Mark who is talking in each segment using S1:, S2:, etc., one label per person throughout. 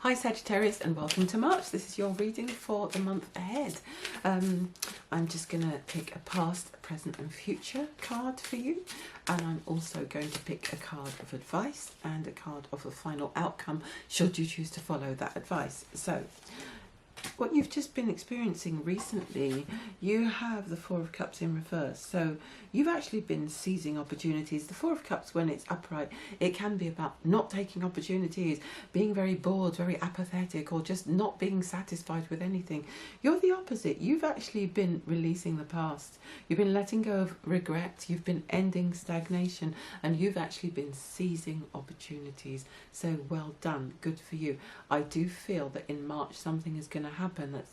S1: Hi Sagittarius, and welcome to March. This is your reading for the month ahead. I'm just going to pick a past, present and future card for you, and I'm also going to pick a card of advice and a card of a final outcome should you choose to follow that advice. So what you've just been experiencing recently, you have the Four of Cups in reverse. So you've actually been seizing opportunities. The Four of Cups, when it's upright, it can be about not taking opportunities, being very bored, very apathetic, or just not being satisfied with anything. You're the opposite. You've actually been releasing the past. You've been letting go of regret. You've been ending stagnation, and you've actually been seizing opportunities. So well done. Good for you. I do feel that in March something is going to happen that's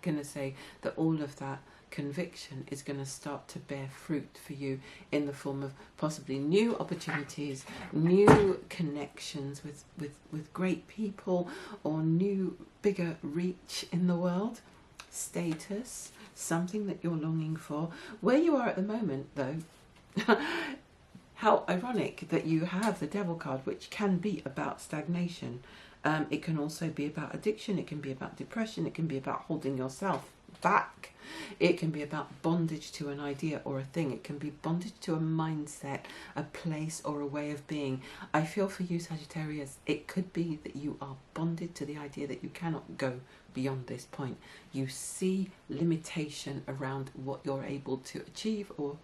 S1: going to say that all of that conviction is going to start to bear fruit for you in the form of possibly new opportunities, new connections with great people, or new bigger reach in the world, status, something that you're longing for. Where you are at the moment though, how ironic that you have the Devil card, which can be about stagnation. It can also be about addiction, it can be about depression, it can be about holding yourself back. It can be about bondage to an idea or a thing. It can be bondage to a mindset, a place or a way of being. I feel for you, Sagittarius, it could be that you are bonded to the idea that you cannot go beyond this point. You see limitation around what you're able to achieve, or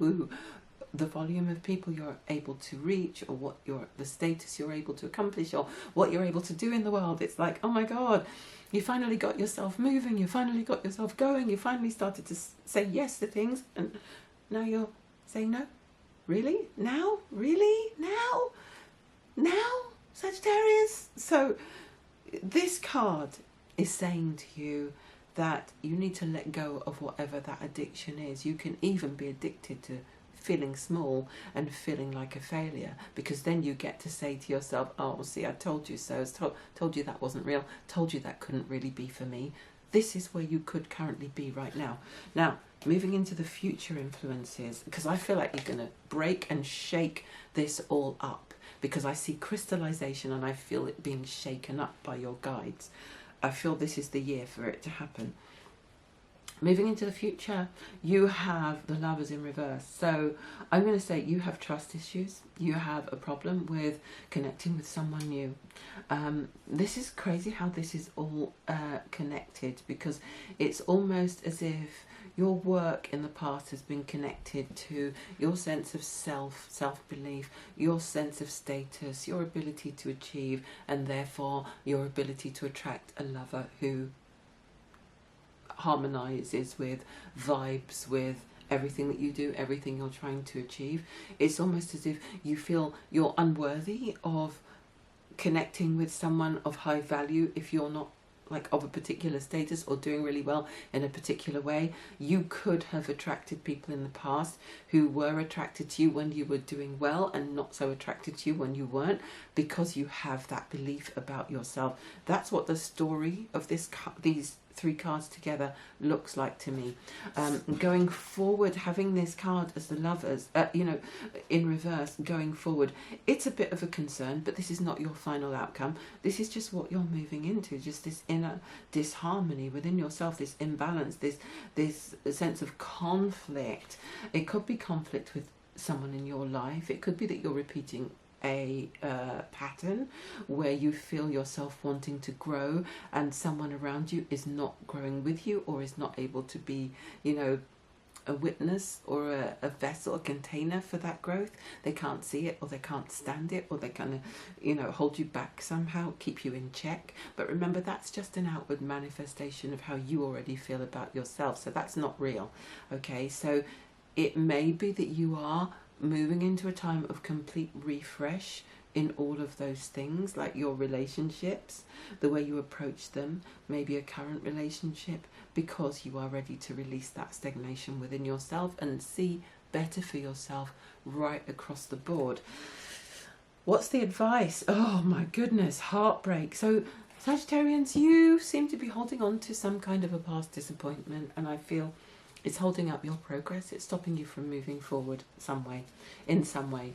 S1: the volume of people you're able to reach, or what the status you're able to accomplish, or what you're able to do in the world. It's like, oh my God, you finally got yourself moving, you finally got yourself going, you finally started to say yes to things, and now you're saying no. Really? Now? Really? Now? Sagittarius? So this card is saying to you that you need to let go of whatever that addiction is. You can even be addicted to feeling small and feeling like a failure, because then you get to say to yourself, oh, see, I told you so, told you that wasn't real, told you that couldn't really be for me. This is where you could currently be right now. Now, moving into the future influences, because I feel like you're going to break and shake this all up, because I see crystallization and I feel it being shaken up by your guides. I feel this is the year for it to happen. Moving into the future, you have the Lovers in reverse. So I'm going to say you have trust issues. You have a problem with connecting with someone new. This is crazy how this is all connected, because it's almost as if your work in the past has been connected to your sense of self-belief, your sense of status, your ability to achieve, and therefore your ability to attract a lover who harmonizes with, vibes with everything that you do, everything you're trying to achieve. It's almost as if you feel you're unworthy of connecting with someone of high value if you're not like of a particular status or doing really well in a particular way. You could have attracted people in the past who were attracted to you when you were doing well, and not so attracted to you when you weren't, because you have that belief about yourself. That's what the story of these three cards together looks like to me. Going forward, having this card as the Lovers, in reverse, going forward, it's a bit of a concern, but this is not your final outcome. This is just what you're moving into, just this inner disharmony within yourself, this imbalance, this sense of conflict. It could be conflict with someone in your life. It could be that you're repeating a pattern where you feel yourself wanting to grow and someone around you is not growing with you, or is not able to be, a witness or a vessel, a container for that growth. They can't see it, or they can't stand it, or they kind of, hold you back somehow, keep you in check. But remember, that's just an outward manifestation of how you already feel about yourself. So that's not real. Okay, so it may be that you are moving into a time of complete refresh in all of those things, like your relationships, the way you approach them, maybe a current relationship, because you are ready to release that stagnation within yourself and see better for yourself right across the board. What's the advice? Oh my goodness, heartbreak. So Sagittarians, you seem to be holding on to some kind of a past disappointment, and I feel it's holding up your progress. It's stopping you from moving forward in some way.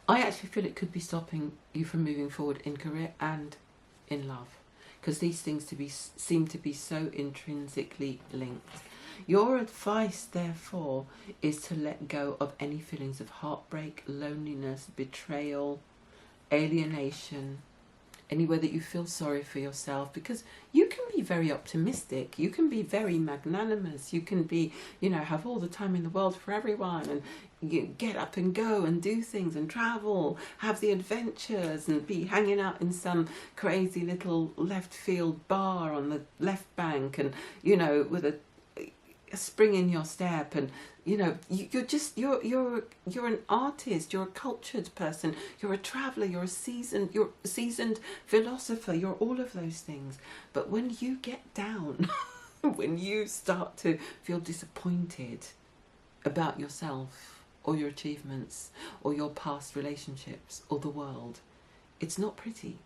S1: I actually feel it could be stopping you from moving forward in career and in love, because these things seem to be so intrinsically linked. Your advice, therefore, is to let go of any feelings of heartbreak, loneliness, betrayal, alienation, anywhere that you feel sorry for yourself, because you can be very optimistic, you can be very magnanimous, you can be, have all the time in the world for everyone, and you get up and go and do things and travel, have the adventures, and be hanging out in some crazy little left field bar on the left bank, and with a spring in your step, and you're an artist, you're a cultured person, you're a traveler, you're a seasoned philosopher, you're all of those things. But when you get down, when you start to feel disappointed about yourself or your achievements or your past relationships or the world, it's not pretty.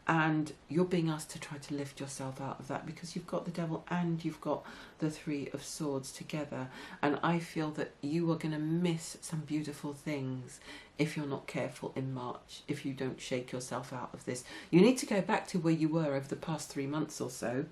S1: And you're being asked to try to lift yourself out of that, because you've got the devil and you've got the Three of Swords together. And I feel that you are going to miss some beautiful things if you're not careful in March, if you don't shake yourself out of this. You need to go back to where you were over the past 3 months or so,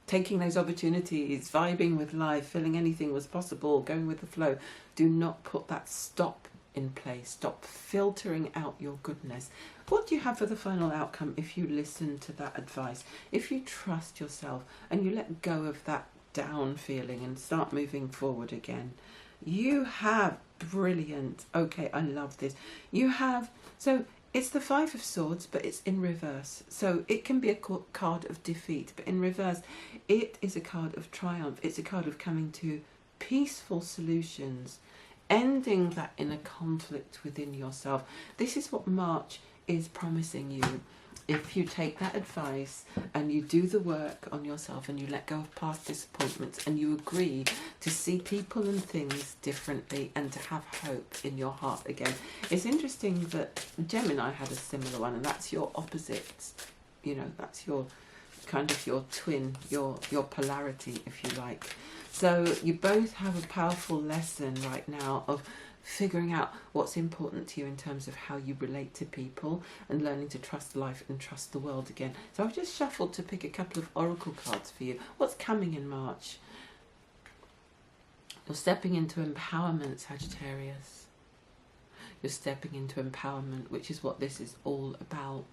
S1: taking those opportunities, vibing with life, feeling anything was possible, going with the flow. Do not put that stop in place. Stop filtering out your goodness. What do you have for the final outcome if you listen to that advice? If you trust yourself and you let go of that down feeling and start moving forward again, you have brilliant. Okay, I love this. You have, so it's the Five of Swords, but it's in reverse. So it can be a card of defeat, but in reverse, it is a card of triumph. It's a card of coming to peaceful solutions, ending that inner conflict within yourself. This is what March is promising you. If you take that advice and you do the work on yourself and you let go of past disappointments and you agree to see people and things differently and to have hope in your heart again. It's interesting that Gemini had a similar one, and that's your opposite. That's your kind of your twin, your polarity, if you like. So you both have a powerful lesson right now of figuring out what's important to you in terms of how you relate to people and learning to trust life and trust the world again. So I've just shuffled to pick a couple of oracle cards for you. What's coming in March? You're stepping into empowerment, Sagittarius. You're stepping into empowerment, which is what this is all about.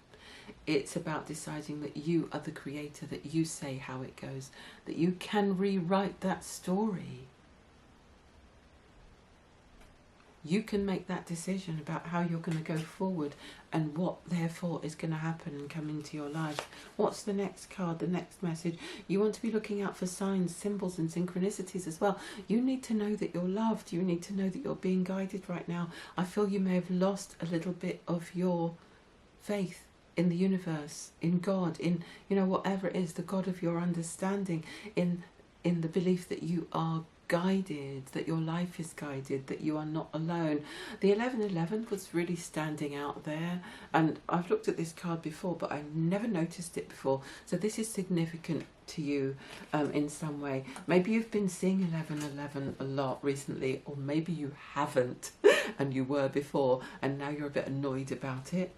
S1: It's about deciding that you are the creator, that you say how it goes, that you can rewrite that story. You can make that decision about how you're going to go forward and what therefore is going to happen and come into your life. What's the next card, the next message? You want to be looking out for signs, symbols and synchronicities as well. You need to know that you're loved. You need to know that you're being guided right now. I feel you may have lost a little bit of your faith in the universe, in God, in whatever it is, the God of your understanding, in the belief that you are guided, that your life is guided, that you are not alone. The 1111 was really standing out there, and I've looked at this card before but I never noticed it before, so this is significant to you in some way. Maybe you've been seeing 1111 a lot recently, or maybe you haven't and you were before and now you're a bit annoyed about it.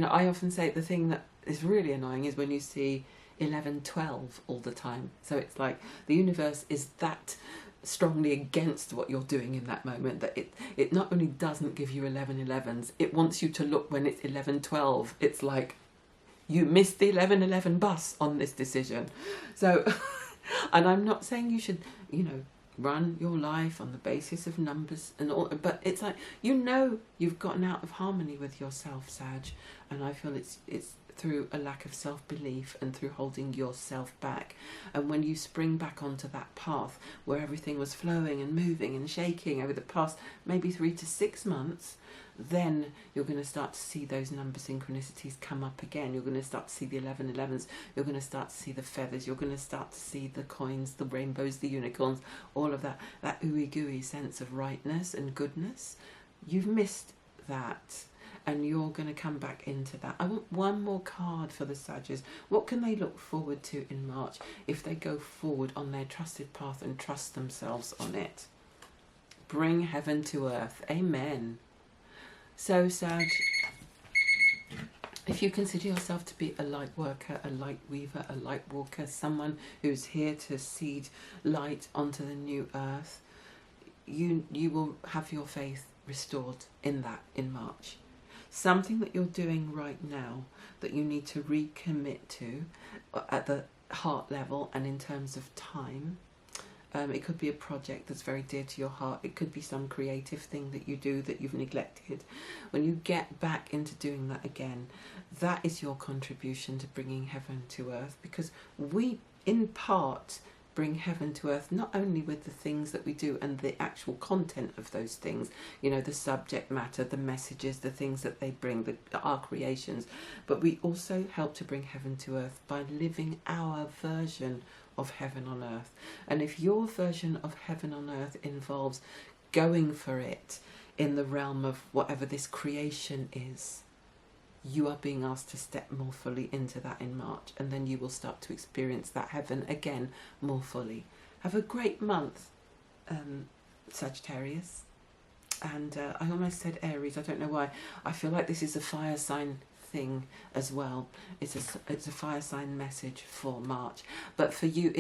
S1: I often say the thing that is really annoying is when you see 1112 all the time. So it's like the universe is that strongly against what you're doing in that moment that it not only doesn't give you 1111s, it wants you to look when it's 1112. It's like you missed the 1111 bus on this decision. So and I'm not saying you should run your life on the basis of numbers and all, but it's like you've gotten out of harmony with yourself, Sag, and I feel it's through a lack of self-belief and through holding yourself back. And when you spring back onto that path where everything was flowing and moving and shaking over the past maybe 3 to 6 months, then you're going to start to see those number synchronicities come up again. You're going to start to see the 1111s. You're going to start to see the feathers. You're going to start to see the coins, the rainbows, the unicorns, all of that ooey gooey sense of rightness and goodness. You've missed that, and you're going to come back into that. I want one more card for the Sagittarius. What can they look forward to in March if they go forward on their trusted path and trust themselves on it? Bring heaven to earth. Amen. So, Sag, If you consider yourself to be a light worker, a light weaver, a light walker, someone who's here to seed light onto the new earth, you will have your faith restored in that in March. Something that you're doing right now that you need to recommit to at the heart level and in terms of time. It could be a project that's very dear to your heart. It could be some creative thing that you do that you've neglected. When you get back into doing that again, that is your contribution to bringing heaven to earth, because we, in part, bring heaven to earth not only with the things that we do and the actual content of those things, you know, the subject matter, the messages, the things that they bring, our creations, but we also help to bring heaven to earth by living our version of heaven on earth. And if your version of heaven on earth involves going for it in the realm of whatever this creation is, you are being asked to step more fully into that in March, and then you will start to experience that heaven again more fully. Have a great month, Sagittarius. And I almost said Aries, I don't know why. I feel like this is a fire sign thing as well. It's a fire sign message for March, but for you,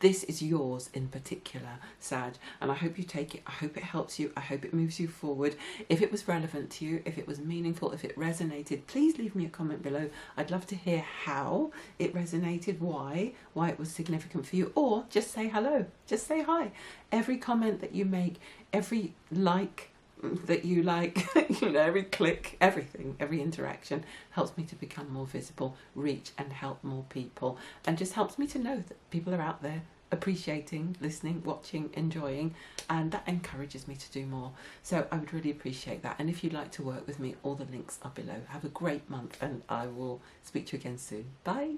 S1: this is yours in particular, Sag, and I hope you take it. I hope it helps you. I hope it moves you forward. If it was relevant to you, if it was meaningful, if it resonated, please leave me a comment below. I'd love to hear how it resonated, why it was significant for you, or just say hello, just say hi. Every comment that you make, every like that you like, you know, every click, everything, every interaction helps me to become more visible, reach and help more people, and just helps me to know that people are out there appreciating, listening, watching, enjoying, and that encourages me to do more. So I would really appreciate that. And if you'd like to work with me, all the links are below. Have a great month, and I will speak to you again soon. Bye.